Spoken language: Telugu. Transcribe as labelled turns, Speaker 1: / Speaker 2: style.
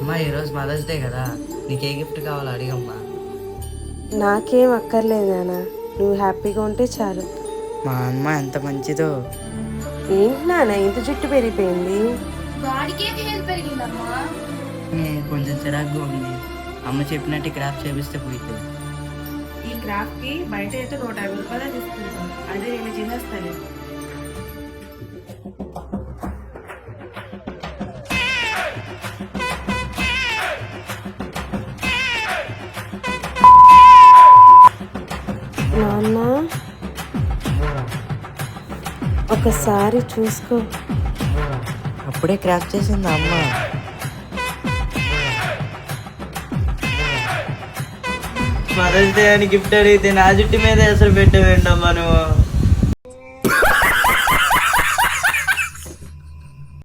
Speaker 1: అమ్మా ఈరోజు మదర్స్ డే కదా, నీకు ఏ గిఫ్ట్ కావాలో అడిగమ్మా.
Speaker 2: నాకేం అక్కర్లేదు నాన్న, నువ్వు హ్యాపీగా ఉంటే చాలు.
Speaker 1: మా అమ్మ ఎంత మంచిదో.
Speaker 2: ఏంటి నాన్న ఇంత జుట్టు పెరిగిపోయింది?
Speaker 3: వాడికేమి హెల్ప్ పెరిగిందమ్మా?
Speaker 1: కొంచెం చిరాకుగా ఉంది. అమ్మ చెప్పినట్టు క్రాఫ్ట్ చేపిస్తే పోయితే.
Speaker 2: ఈ క్రాఫ్ట్ కి బయట అయితే 150 రూపాయలు తీసుకుంటాం, అదే నేను చేసేస్తాను. నాన్న ఒకసారి చూసుకో.
Speaker 1: అప్పుడే క్రాఫ్ట్ చేసింది అమ్మ. మదర్స్ డే అని గిఫ్ట్ అడిగితే నా జుట్టు మీద ఎసరు పెట్టవేంటమ్మా నువ్వు?